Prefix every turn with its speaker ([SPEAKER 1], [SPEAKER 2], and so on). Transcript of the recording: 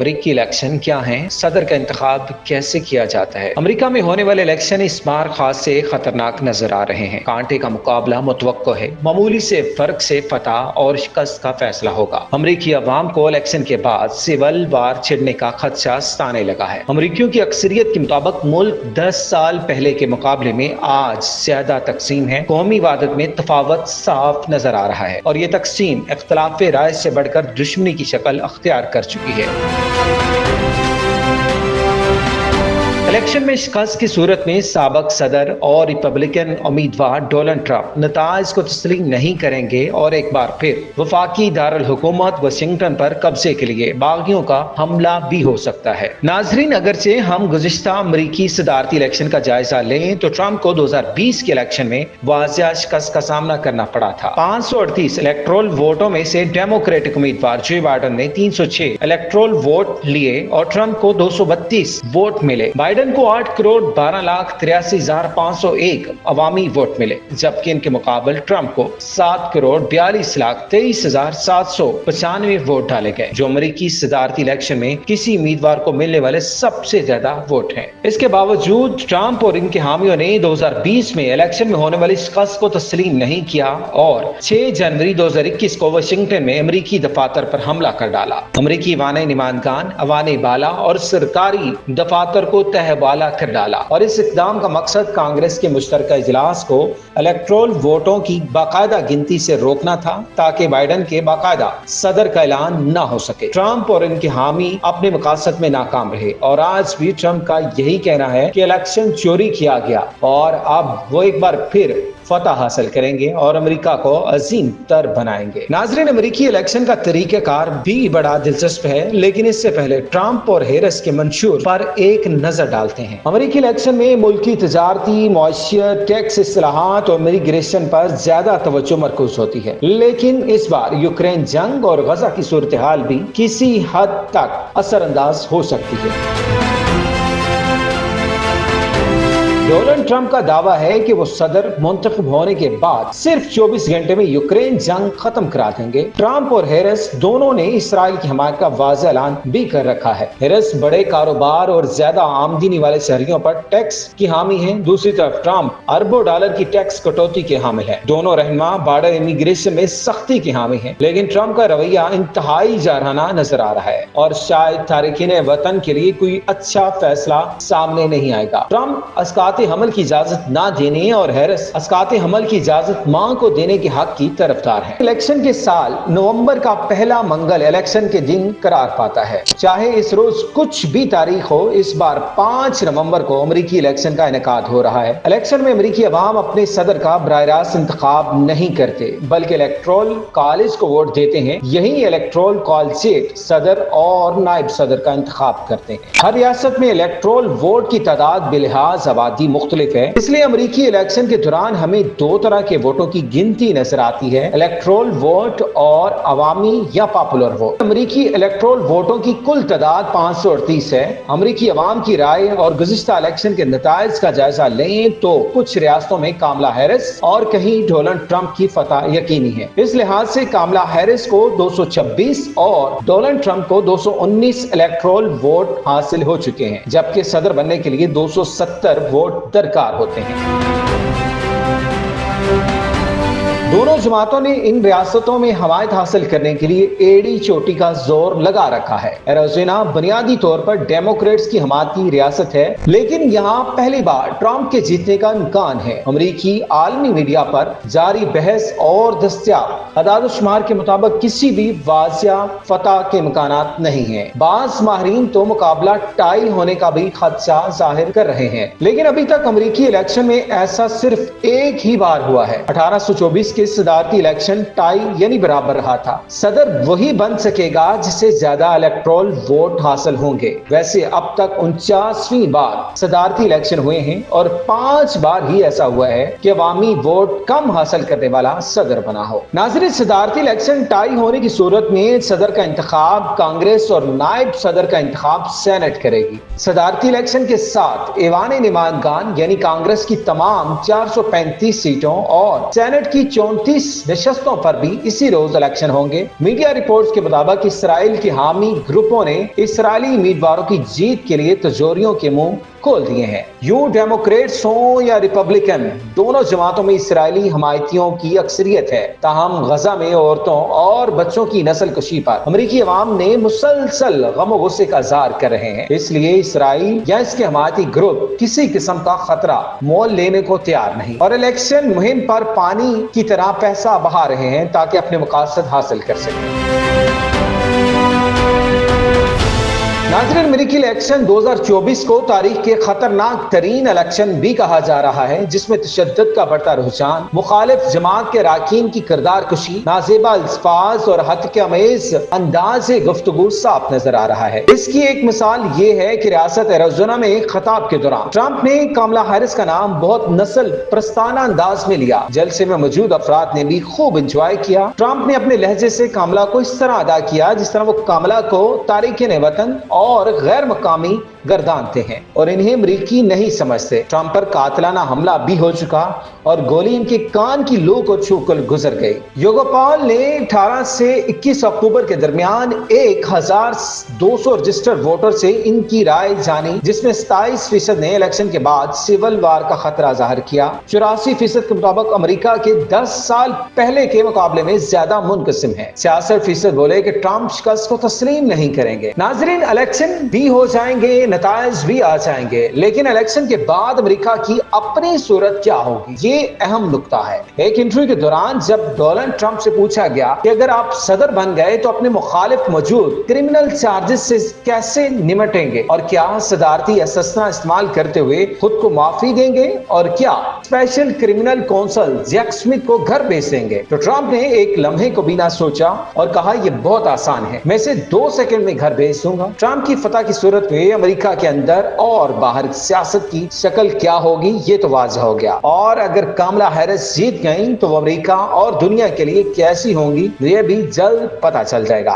[SPEAKER 1] अमेरिकी इलेक्शन क्या हैं, सदर का इंतखाब कैसे किया जाता है। अमेरिका में होने वाले इलेक्शन इस बार खास से खतरनाक नजर आ रहे हैं। कांटे का मुकाबला मुतवक्को है। मामूली से फर्क से फतह और शिकस्त का फैसला होगा। अमेरिकी अवाम को इलेक्शन के बाद सिविल वार छिड़ने का खदशा सताने लगा है। अमेरिकियों की अक्सरियत के मुताबिक मुल्क 10 साल पहले के मुकाबले में आज ज्यादा तकसीम है। कौमी वादत में तफावत साफ नजर आ रहा है और ये तकसीम इख्तलाफ राय से बढ़कर दुश्मनी की शक्ल अख्तियार कर चुकी है। इलेक्शन में शिकस्त की सूरत में साबिक सदर और रिपब्लिकन उम्मीदवार डोनाल्ड ट्रंप नताइज को तस्लीम नहीं करेंगे और एक बार फिर वफाकी दारुल हुकूमत वाशिंगटन पर कब्जे के लिए बागियों का हमला भी हो सकता है। नाजरीन, अगरचे हम गुज़िश्ता अमरीकी सदारती इलेक्शन का जायजा लें तो ट्रंप को 2020 के इलेक्शन में वाज़िया शिकस्त का सामना करना पड़ा था। 538 इलेक्ट्रोल वोटों में से डेमोक्रेटिक उम्मीदवार जो बाइडन ने 306 इलेक्ट्रोल वोट लिए और ट्रंप को 232 वोट मिले। बाइडन को 8,12,83,501 अवामी वोट मिले, जबकि इनके मुकाबल ट्रंप को 7,42,23,795 वोट डाले गए, जो अमेरिकी सदारती इलेक्शन में किसी उम्मीदवार को मिलने वाले सबसे ज्यादा वोट हैं। इसके बावजूद ट्रंप और इनके हामियों ने 2020 में इलेक्शन में होने वाली शिकस्त को तस्लीम नहीं किया और 6 जनवरी 2021 को वाशिंगटन में अमेरिकी दफातर पर हमला कर डाला। अमेरिकी वाने निमानगान, अवाने बाला और सरकारी दफातर को तहबाला कर डाला और इस इक़दाम का मकसद कांग्रेस के मुश्तरका इजलास को इलेक्ट्रोल वोटों की बाकायदा गिनती से रोकना था, ताकि बाइडन के बाकायदा सदर का ऐलान न हो सके। ट्रंप और इनके हामी अपने मकासद में नाकाम रहे और आज भी ट्रंप का यही कहना है कि इलेक्शन चोरी किया गया और अब वो एक बार फिर फतह हासिल करेंगे और अमेरिका को अजीम तर बनाएंगे। नाजरीन, अमेरिकी इलेक्शन का तरीक़ाकार भी बड़ा दिलचस्प है, लेकिन इससे पहले ट्रंप और हैरिस के मंशूर पर एक नजर डालते हैं। अमेरिकी इलेक्शन में मुल्की तजारती, मौशियत, टैक्स इस्लाहात और इमिग्रेशन पर ज्यादा तवज्जो मरकूज होती है, लेकिन इस बार यूक्रेन जंग और गजा की सूरत हाल भी किसी हद तक असरअंदाज हो सकती है। डोनाल्ड ट्रंप का दावा है कि वो सदर मुंतखब होने के बाद सिर्फ 24 घंटे में यूक्रेन जंग खत्म करा देंगे। ट्रंप और हैरिस दोनों ने इसराइल की हमायत का वाज़ेह ऐलान भी कर रखा है। हैरिस बड़े कारोबार और ज्यादा आमदनी वाले शहरियों पर टैक्स की हामी है। दूसरी तरफ ट्रंप अरबों डॉलर की टैक्स कटौती के हामिल है। दोनों रहनुमा बॉर्डर इमिग्रेशन में सख्ती के हामी है, लेकिन ट्रंप का रवैया इंतहाई जारहाना नजर आ रहा है और शायद तारिकीन वतन के लिए कोई अच्छा फैसला सामने नहीं आएगा। ट्रंप अस्कात हमल की इजाजत ना देने और हैरिस अस्कात हमल की इजाजत मां को देने के हक की तरफदार है। इलेक्शन के साल नवंबर का पहला मंगल इलेक्शन के दिन करार पाता है। चाहे इस रोज कुछ भी तारीख हो, इस बार 5 नवंबर को अमेरिकी इलेक्शन का इनेकाद हो रहा है। इलेक्शन में अमेरिकी अवाम अपने सदर का बराह रास्त इंतखाब नहीं करते, बल्कि इलेक्ट्रोल कॉलेज को वोट देते हैं। यही इलेक्ट्रोल कॉलेजिएट सदर और नायब सदर का इंतखाब करते हैं। हर रियासत में इलेक्ट्रोल वोट की तादाद बिलिहाज आबादी मुख्तलिफ है, इसलिए अमेरिकी इलेक्शन के दौरान हमें 2 तरह के वोटों की गिनती नजर आती है, इलेक्ट्रोल वोट और अवामी या पॉपुलर वोट। अमेरिकी इलेक्ट्रोल वोटों की कुल तादाद 538 है। अमेरिकी अवाम की राय और गुज़िश्ता इलेक्शन के नताइज का जायजा लें तो कुछ रियासतों में कामला हैरिस और कहीं डोनाल्ड ट्रंप की फतह यकीनी है। इस लिहाज से कामला हैरिस को 226 और डोनाल्ड ट्रंप को 219 इलेक्ट्रोल वोट हासिल हो चुके हैं, जबकि सदर बनने के लिए 270 वोट दरकार होते हैं। दोनों जमातों ने इन रियासतों में हमायत हासिल करने के लिए एड़ी चोटी का जोर लगा रखा है। एरिज़ोना बुनियादी तौर पर डेमोक्रेट्स की हमायत की रियासत है, लेकिन यहाँ पहली बार ट्रंप के जीतने का इम्कान है। अमेरिकी आलमी मीडिया पर जारी बहस और दस्तयाब अदाद-ओ-शुमार के मुताबिक किसी भी वाज़िया फतह के इम्कानात नहीं है। बाज़ माहिरीन तो मुकाबला टाई होने का भी खदशा जाहिर कर रहे हैं, लेकिन अभी तक अमेरिकी इलेक्शन में ऐसा सिर्फ एक ही बार हुआ है। 1824 के सदारती इलेक्शन टाई यानी बराबर रहा था। सदर वही बन सकेगा जिसे ज्यादा इलेक्ट्रोल वोट हासिल होंगे। वैसे अब तक 49वीं बार सदारती इलेक्शन हुए हैं और 5 बार ही ऐसा हुआ है कि अवामी वोट कम हासिल करने वाला सदर बना हो। नाज़रीन, सदारती इलेक्शन टाई होने की सूरत में सदर का इंतखाब कांग्रेस और नायब सदर का इंतखाब सेनेट करेगी। सदारती इलेक्शन के साथ ऐवान निमानगान यानी कांग्रेस की तमाम 435 सीटों और सेनेट की 34 नशस्तों पर भी इसी रोज इलेक्शन होंगे। मीडिया रिपोर्ट्स के मुताबिक इसराइल के हामी ग्रुपों ने इसराइली उम्मीदवारों की जीत के लिए तिजोरियों के मुंह खोल दिए हैं। यूं डेमोक्रेट्स हों या रिपब्लिकन, दोनों जमातों में इसराइली हमायतियों की अक्सरियत है। ताहम गजा में औरतों और बच्चों की नस्ल कशी पर अमरीकी अवाम ने मुसलसल गम और गुस्से का इजहार कर रहे हैं। इसलिए इसराइल या इसके हमायती ग्रुप किसी किस्म का खतरा मोल लेने को तैयार नहीं और इलेक्शन मुहिम पर पानी की तरह पैसा बहा रहे हैं ताकि अपने मकासद हासिल कर सकें। नाज़रीन, अमेरिकी इलेक्शन 2024 को तारीख के खतरनाक तरीन इलेक्शन भी कहा जा रहा है, जिसमें तशद्दुद का बढ़ता रुझान, मुखालिफ जमात के अरकान की किरदार कुशी, नाजेबा अल्फाज और हत्यामेज़ अंदाज़ गुफ्तगू साफ नजर आ रहा है। इसकी एक मिसाल ये है कि रियासत एरिज़ोना में एक खिताब के दौरान ट्रंप ने कमला हैरिस का नाम बहुत नस्ल प्रस्ताना अंदाज में लिया। जलसे में मौजूद अफराद ने भी खूब इंजॉय किया। ट्रंप ने अपने लहजे से कमला को इस तरह अदा किया जिस तरह वो कमला को तारिकीन वतन और गैर मकामी गर्दानते हैं और इन्हें अमरीकी नहीं समझते। ट्रंप पर कातिलाना हमला भी हो चुका और गोली इनके कान की लू को छूकर गुजर गई। योगोपाल ने 18 से 21 अक्टूबर के दरमियान 1200 रजिस्टर्ड वोटर से इनकी राय जानी, जिसमें 27% ने इलेक्शन के बाद सिविल वार का खतरा जाहिर किया। 84% के मुताबिक अमेरिका के 10 साल पहले के मुकाबले में ज्यादा मुनकसिम है। 66% बोले कि ट्रंप शिकस्त को तस्लीम नहीं करेंगे। नाजरीन, इलेक्शन भी हो जाएंगे, नताइज भी आ जाएंगे, लेकिन इलेक्शन के बाद अमेरिका की अपनी सूरत क्या होगी, ये अहम नुक्ता है। एक इंटरव्यू के दौरान जब डोनाल्ड ट्रंप से पूछा गया कि अगर आप सदर बन गए तो अपने मुखालिफ मौजूद क्रिमिनल चार्जेस से कैसे निपटेंगे और क्या सदारती अस्सना इस्तेमाल करते हुए खुद को माफी देंगे और क्या special criminal counsel Jack Smith को घर भेज देंगे, तो ट्रंप ने एक लम्हे को भी ना सोचा और कहा यह बहुत आसान है, मैं इसे 2 सेकंड में घर भेज दूंगा। ट्रंप की फतह की सूरत में अमेरिका के अंदर और बाहर सियासत की शक्ल क्या होगी ये तो वाज़ह हो गया। और अगर कमला हैरिस जीत गई तो अमेरिका और दुनिया के लिए कैसी होंगी ये भी जल्द पता चल जाएगा।